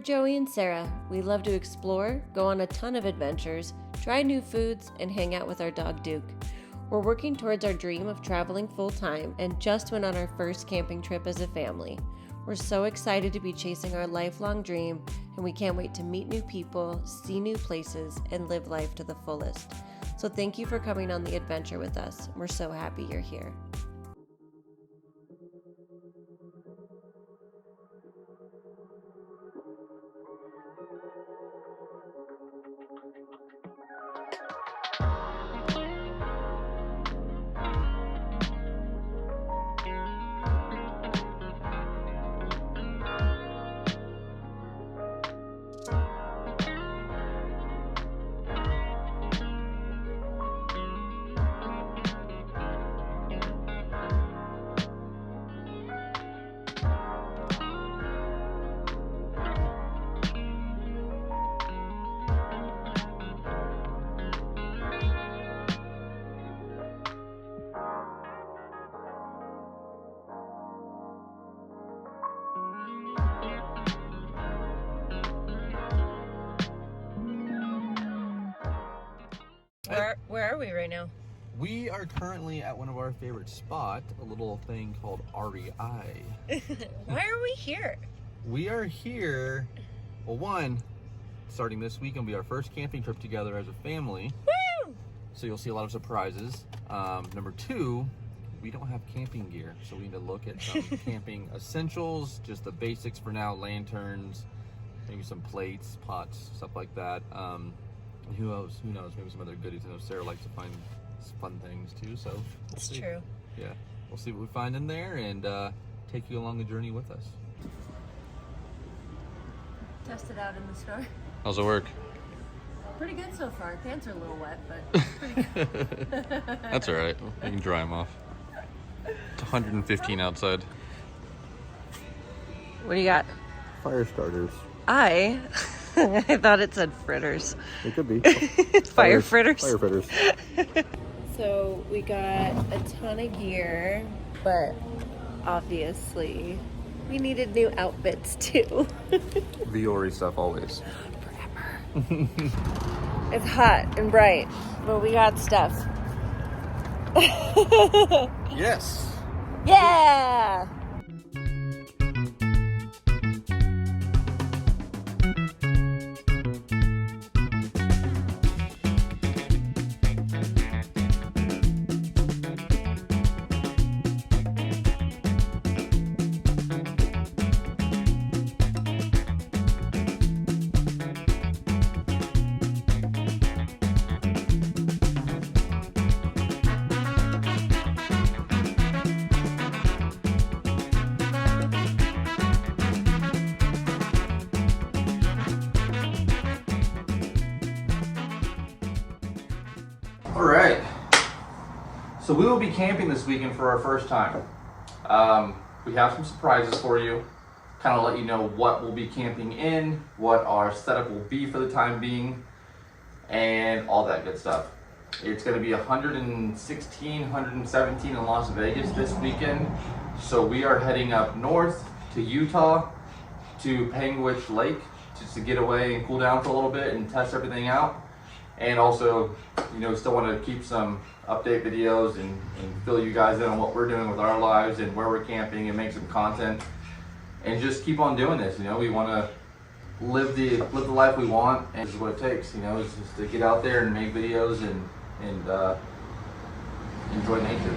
Joey and Sarah, we love to explore, go on a ton of adventures, try new foods, and hang out with our dog Duke. We're working towards our dream of traveling full-time and just went on our first camping trip as a family. We're so excited to be chasing our lifelong dream, and we can't wait to meet new people, see new places, and live life to the fullest. So thank you for coming on the adventure with us. We're so happy you're here. Where are we right now? We are currently at one of our favorite spots, a little thing called REI. Why are we here? We are here, well, one, starting this week, will be our first camping trip together as a family. Woo! So you'll see a lot of surprises. Number two, we don't have camping gear, so we need to look at some camping essentials, just the basics for now, lanterns, maybe some plates, pots, stuff like that. And who knows, maybe some other goodies. I know Sarah likes to find fun things too, so It's true. Yeah, we'll see what we find in there and take you along the journey with us. Test it out in the store. How's it work? Pretty good so far. Pants are a little wet, but pretty good. That's all right. You can dry them off. It's 115 outside. What do you got? Fire starters. I thought it said fritters. It could be. Fire fritters. Fire fritters. So we got a ton of gear, but obviously we needed new outfits too. Viore stuff always. Forever. It's hot and bright, but we got stuff. Yes. Yeah! All right. So we will be camping this weekend for our first time. We have some surprises for you. Kind of let you know what we'll be camping in, what our setup will be for the time being, and all that good stuff. It's going to be 116, 117 in Las Vegas this weekend. So we are heading up north to Utah to Panguitch Lake just to get away and cool down for a little bit and test everything out. And also, still want to keep some update videos and fill you guys in on what we're doing with our lives and where we're camping and make some content and just keep on doing this. We want to live the life we want, and this is what it takes. It's just to get out there and make videos and enjoy nature.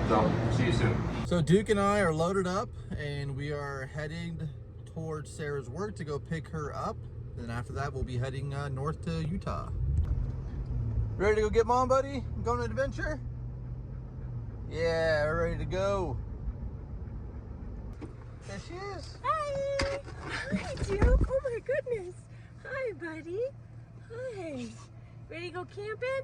So see you soon. So Duke and I are loaded up and we are heading towards Sarah's work to go pick her up. Then after that, we'll be heading north to Utah. Ready to go get Mom, buddy? Going on an adventure? Yeah, we're ready to go. There she is. Hi! Hi, Duke! Oh my goodness! Hi, buddy! Hi! Ready to go camping?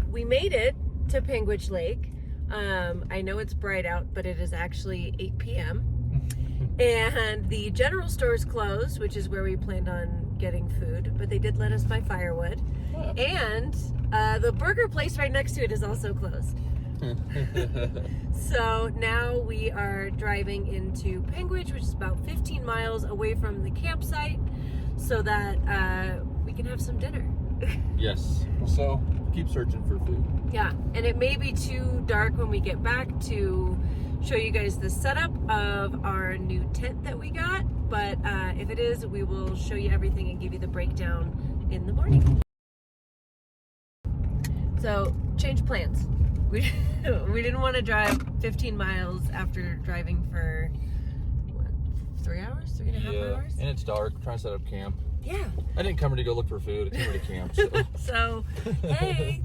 we made it to Panguitch Lake. I know it's bright out, but it is actually 8 p.m. And the general store is closed, which is where we planned on getting food, but they did let us buy firewood. Oh. And the burger place right next to it is also closed. So now we are driving into Panguitch, which is about 15 miles away from the campsite, so that we can have some dinner. Yes. So keep searching for food. Yeah, and it may be too dark when we get back to show you guys the setup of our new tent that we got, but if it is, we will show you everything and give you the breakdown in the morning. So, change plans. We didn't want to drive 15 miles after driving for, what, 3 hours? 3.5 hours? And it's dark. We're trying to set up camp. Yeah. I didn't come here to go look for food. I came here to camp. So, hey.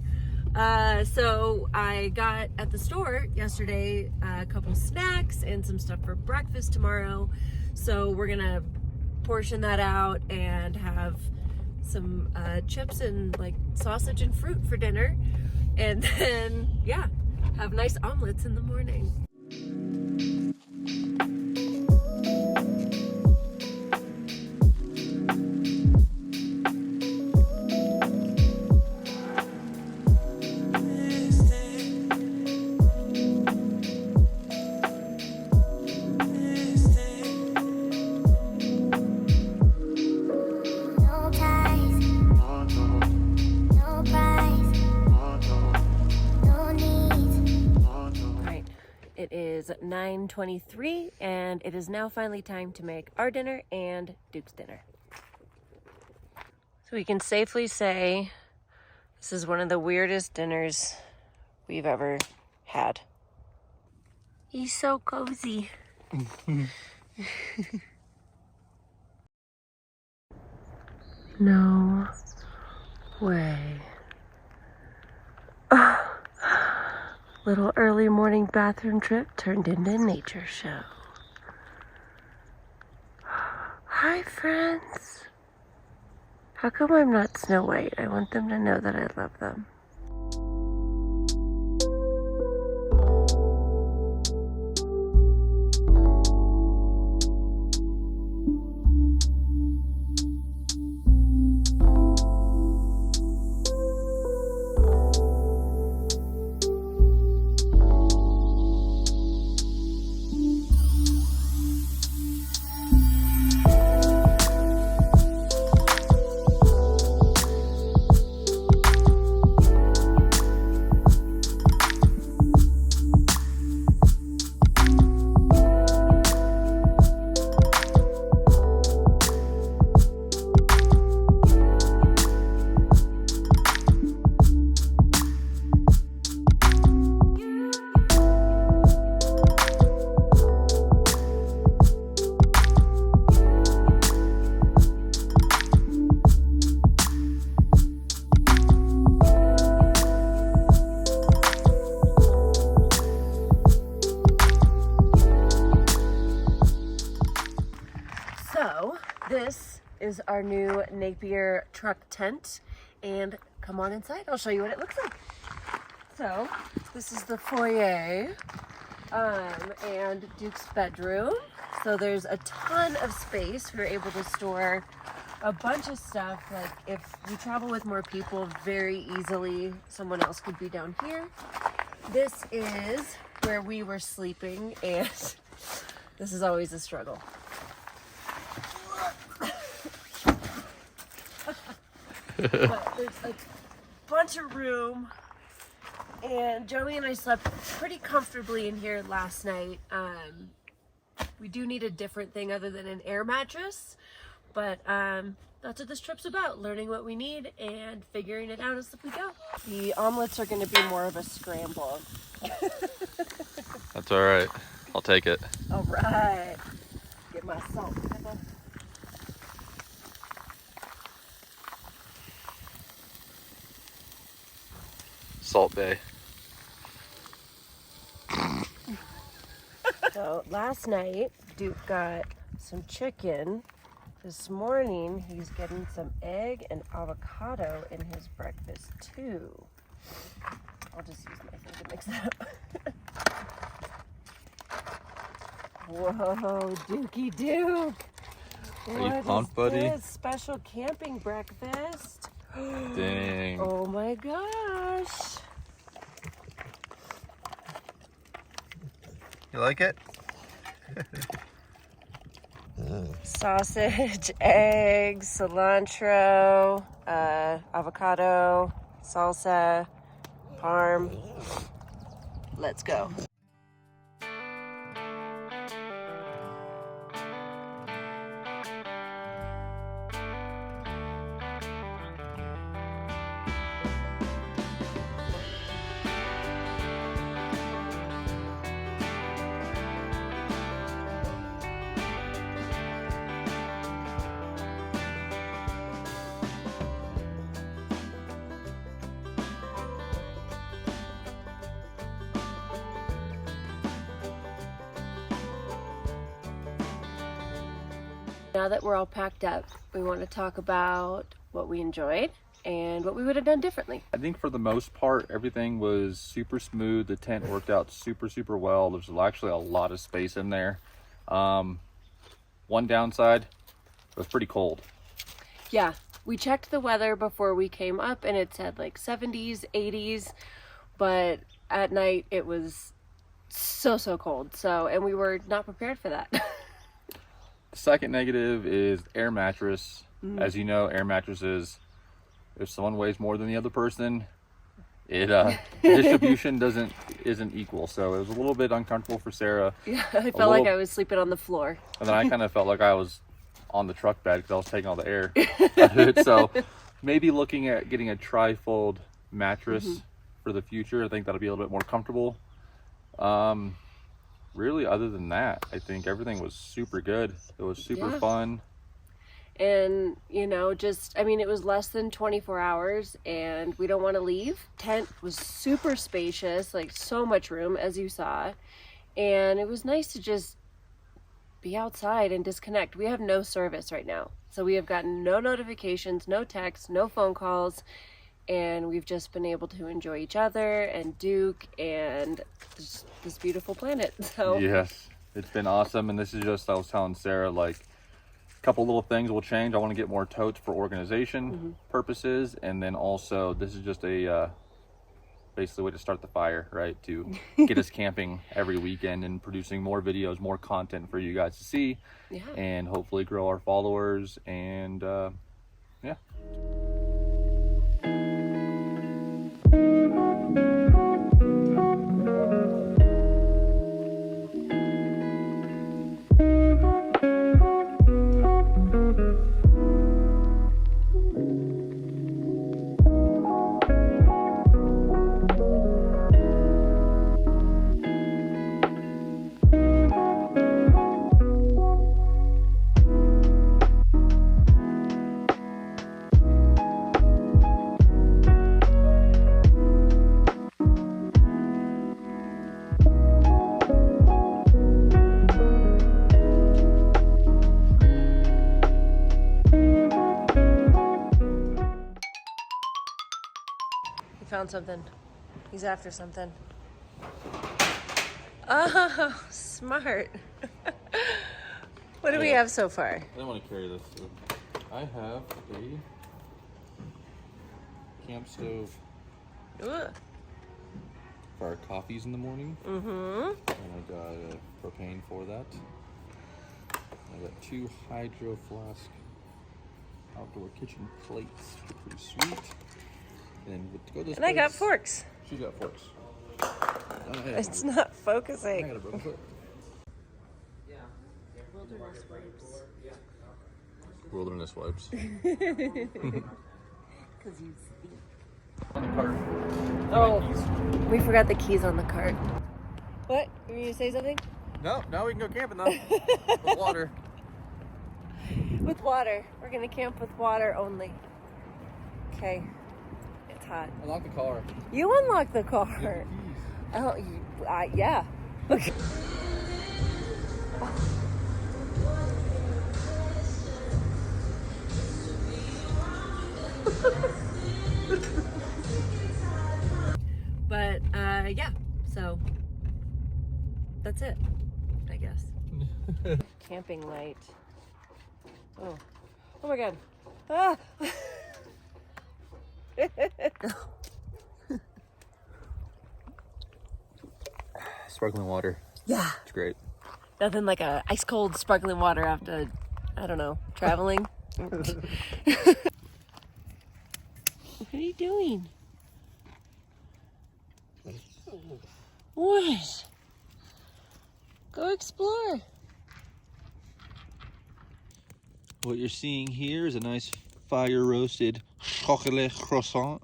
So I got at the store yesterday a couple snacks and some stuff for breakfast tomorrow. So we're gonna portion that out and have some chips and like sausage and fruit for dinner. And then, yeah, have nice omelets in the morning. It is 9:23 and it is now finally time to make our dinner and Duke's dinner. So we can safely say this is one of the weirdest dinners we've ever had. He's so cozy. No way. Little early morning bathroom trip turned into a nature show. Hi, friends. How come I'm not Snow White? I want them to know that I love them. This is our new Napier truck tent, and come on inside, I'll show you what it looks like. So, this is the foyer, and Duke's bedroom. So there's a ton of space. We're able to store a bunch of stuff. Like if we travel with more people, very easily someone else could be down here. This is where we were sleeping, and this is always a struggle. But there's a bunch of room, and Joey and I slept pretty comfortably in here last night. We do need a different thing other than an air mattress, but that's what this trip's about, learning what we need and figuring it out as we go. The omelets are going to be more of a scramble. That's all right. I'll take it. All right. Get my salt. Salt Bay. So last night, Duke got some chicken. This morning, he's getting some egg and avocado in his breakfast too. just use my finger to mix it up. Whoa, Dookie Duke. Are you pumped, buddy? This special camping breakfast. Dang. Oh my gosh. You like it? Sausage, eggs, cilantro, avocado, salsa, parm. Let's go. Now that we're all packed up, we want to talk about what we enjoyed and what we would have done differently. I think for the most part, everything was super smooth. The tent worked out super well. There's actually a lot of space in there. One downside, it was pretty cold. Yeah, we checked the weather before we came up and it said like 70s, 80s, but at night it was so cold. So, and we were not prepared for that. The second negative is air mattress. As you know, air mattresses, if someone weighs more than the other person, it distribution isn't equal. So it was a little bit uncomfortable for Sarah. Yeah, I felt like I was sleeping on the floor. And then I kind of felt like I was on the truck bed because I was taking all the air out of it. So maybe looking at getting a tri-fold mattress for the future. I think that'll be a little bit more comfortable. Really, other than that, I think everything was super good. It was super fun. And, you know, just, I mean, it was less than 24 hours and we don't want to leave. Tent was super spacious, like so much room, as you saw. And it was nice to just be outside and disconnect. We have no service right now. So we have gotten no notifications, no texts, no phone calls. And we've just been able to enjoy each other and Duke and this beautiful planet. So yes, it's been awesome. And this is just, I was telling Sarah, like a couple little things will change. I want to get more totes for organization purposes. And then also this is just a basically a way to start the fire, right? To get us camping every weekend and producing more videos, more content for you guys to see. Yeah. And hopefully grow our followers and yeah. found something. He's after something. Oh, smart. What do we have so far? I don't want to carry this. I have a camp stove for our coffees in the morning. And I got a propane for that. I got 2 hydro flask outdoor kitchen plates. Pretty sweet. And to go this I got forks. She got forks. It's not focusing. I got a broken foot. Wilderness wipes. Because you stink. On the cart. Oh, we forgot the keys on the cart. What? Were you gonna say something? No, now we can go camping though. With water. With water. We're gonna camp with water only. Okay. It's hot. Unlock the car. You unlock the car. Oh, yeah. Okay. But yeah, so that's it, I guess. Camping light. Oh my god. Ah. Sparkling water. Yeah. It's great. Nothing like a ice cold sparkling water after, I don't know, traveling. What are you doing? What? Go explore. What you're seeing here is a nice fire roasted chocolate croissant.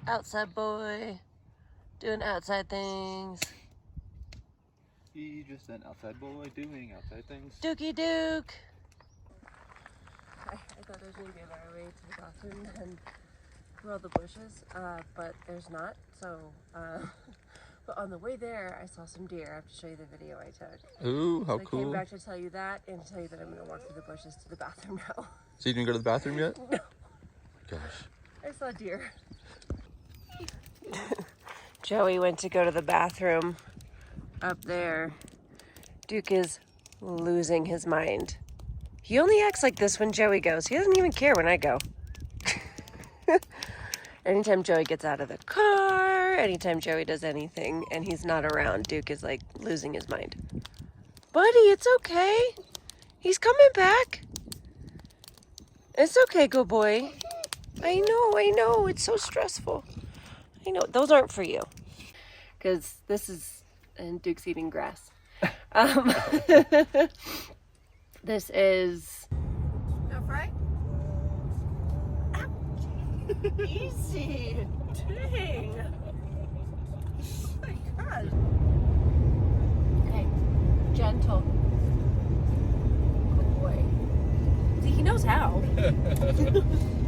Outside boy, doing outside things. He's just an outside boy doing outside things. Dookie Duke. I thought there was going to be a better way to the bathroom than through all the bushes, but there's not. So, but on the way there, I saw some deer. I have to show you the video I took. Ooh, how I cool. came back to tell you that and tell you that I'm going to walk through the bushes to the bathroom now. So you didn't go to the bathroom yet? No. Gosh. I saw deer. Joey went to go to the bathroom up there. Duke is losing his mind. He only acts like this when Joey goes. He doesn't even care when I go. Anytime Joey gets out of the car, anytime Joey does anything and he's not around, Duke is like losing his mind. Buddy, it's okay. He's coming back. It's okay, good boy. I know. It's so stressful. I know. Those aren't for you. Because this is... And Duke's eating grass. This is... No fry? Easy. Dang. Oh my God. Okay. Gentle. Good boy. See, he knows how.